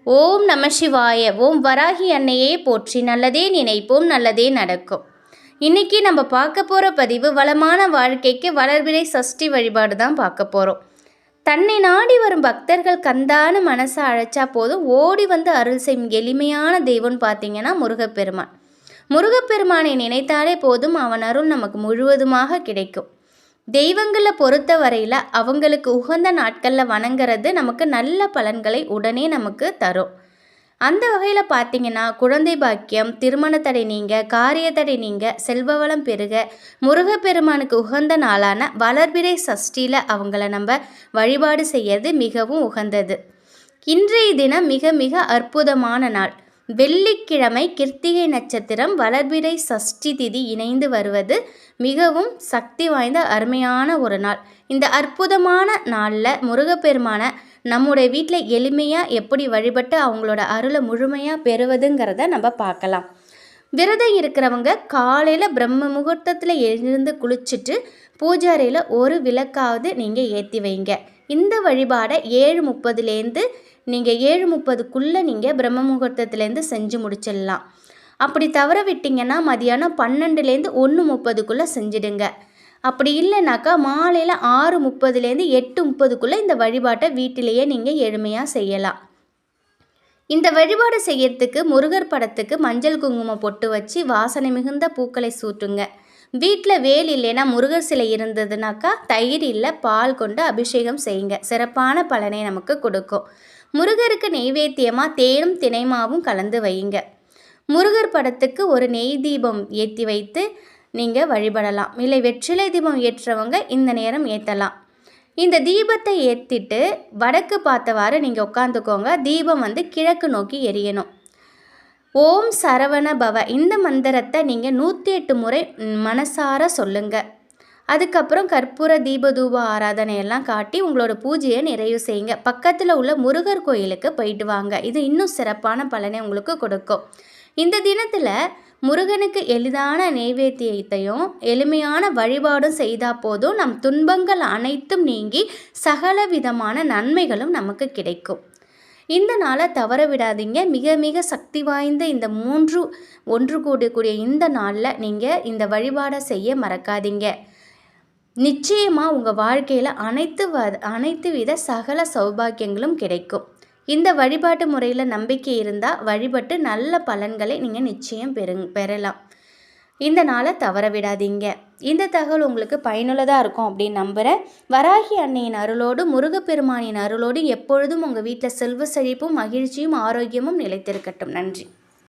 ஓம் நம சிவாய. ஓம் வராகி அன்னையே போற்றி. நல்லதே நினைப்போம், நல்லதே நடக்கும். இன்றைக்கி நம்ம பார்க்க போகிற பதிவு வளமான வாழ்க்கைக்கு வளர்பிறை சஷ்டி வழிபாடு தான் பார்க்க போகிறோம். தன்னை நாடி வரும் பக்தர்கள் கந்தான மனசை அழைச்சா போதும் ஓடி வந்து அருள் செய்யும் எளிமையான தெய்வம்னு பார்த்தீங்கன்னா முருகப்பெருமான். முருகப்பெருமானை நினைத்தாலே போதும் அவன் அருள் நமக்கு முழுவதுமாக கிடைக்கும். தெய்வங்களை பொறுத்த வரையில் அவங்களுக்கு உகந்த நாட்களில் வணங்குறது நமக்கு நல்ல பலன்களை உடனே நமக்கு தரும். அந்த வகையில் பார்த்திங்கன்னா குழந்தை பாக்கியம், திருமண தடை நீங்க, காரிய தடை நீங்க, செல்வ வளம் பெருக முருகப்பெருமானுக்கு உகந்த நாளான வளர்பிறை சஷ்டியில் அவங்கள நம்ம வழிபாடு செய்யறது மிகவும் உகந்தது. இன்றைய தினம் மிக மிக அற்புதமான நாள். வெள்ளிக்கிழமை கிருத்திகை நட்சத்திரம் வளர்பிறை சஷ்டி திதி இணைந்து வருவது மிகவும் சக்தி வாய்ந்த அருமையான ஒரு நாள். இந்த அற்புதமான நாளில் முருகப்பெருமான நம்முடைய வீட்டில் எளிமையாக எப்படி வழிபட்டு அவங்களோட அருளை முழுமையாக பெறுவதுங்கிறத நம்ம பார்க்கலாம். விரதம் இருக்கிறவங்க காலையில் பிரம்ம முகூர்த்தத்தில் எழுந்து குளிச்சுட்டு பூஜை அறையில் ஒரு விளக்காவது நீங்கள் ஏற்றி வைங்க. இந்த வழிபாடை 7:30லேருந்து நீங்கள் 7:30க்குள்ளே நீங்கள் பிரம்ம முகூர்த்தத்துலேருந்து செஞ்சு முடிச்சிடலாம். அப்படி தவற விட்டிங்கன்னா மதியானம் 12லேருந்து 1:30க்குள்ளே செஞ்சிடுங்க. அப்படி இல்லைனாக்கா மாலையில் 6:30லேருந்து 8:30க்குள்ளே இந்த வழிபாட்டை வீட்டிலேயே நீங்கள் எளிமையாக செய்யலாம். இந்த வழிபாடு செய்யறதுக்கு முருகர் படத்துக்கு மஞ்சள் குங்குமம் பொட்டு வச்சு வாசனை மிகுந்த பூக்களை சூட்டுங்க. வீட்டில் வேல் இல்லைன்னா முருகர் சிலை இருந்ததுனாக்கா தயிர் இல்லை பால் கொண்டு அபிஷேகம் செய்யுங்க. சிறப்பான பலனை நமக்கு கொடுக்கும். முருகருக்கு நெய்வேத்தியமாக தேனும் தினைமாவும் கலந்து வையுங்க. முருகர் படத்துக்கு ஒரு நெய் தீபம் ஏற்றி வைத்து நீங்கள் வழிபடலாம். இல்லை வெற்றிலை தீபம் ஏற்றவங்க இந்த நேரம் ஏற்றலாம். இந்த தீபத்தை ஏற்றிட்டு வடக்கு பார்த்தவாறு நீங்கள் உட்காந்துக்கோங்க. தீபம் கிழக்கு நோக்கி எரியணும். ஓம் சரவண பவ இந்த மந்திரத்தை நீங்கள் 108 முறை மனசார சொல்லுங்கள். அதுக்கப்புறம் கற்பூர தீபதூப ஆராதனையெல்லாம் காட்டி உங்களோட பூஜையை நிறைவு செய்யுங்க. பக்கத்தில் உள்ள முருகர் கோயிலுக்கு போயிட்டு வாங்க. இது இன்னும் சிறப்பான பலனை உங்களுக்கு கொடுக்கும். இந்த தினத்தில் முருகனுக்கு எளிதான நைவேத்தியத்தையும் எளிமையான வழிபாடும் செய்தால் போதும் நம் துன்பங்கள் அனைத்தும் நீங்கி சகல விதமான நன்மைகளும் நமக்கு கிடைக்கும். இந்த நாளை தவற விடாதீங்க. மிக மிக சக்தி வாய்ந்த இந்த 3 ஒன்று கூடக்கூடிய இந்த நாளில் நீங்கள் இந்த வழிபாடை செய்ய மறக்காதீங்க. நிச்சயமாக உங்கள் வாழ்க்கையில் அனைத்து வித சகல சௌபாக்கியங்களும் கிடைக்கும். இந்த வழிபாட்டு முறையில் நம்பிக்கை இருந்தால் வழிபட்டு நல்ல பலன்களை நீங்கள் நிச்சயம் பெறலாம். இந்த நாளை தவற விடாதீங்க. இந்த தகவல் உங்களுக்கு பயனுள்ளதாக இருக்கும் அப்படின்னு நம்புகிறேன். வராகி அன்னையின் அருளோடு முருகப்பெருமானின் அருளோடு எப்பொழுதும் உங்கள் வீட்டில் செல்வ செழிப்பும் மகிழ்ச்சியும் ஆரோக்கியமும் நிலைத்திருக்கட்டும். நன்றி.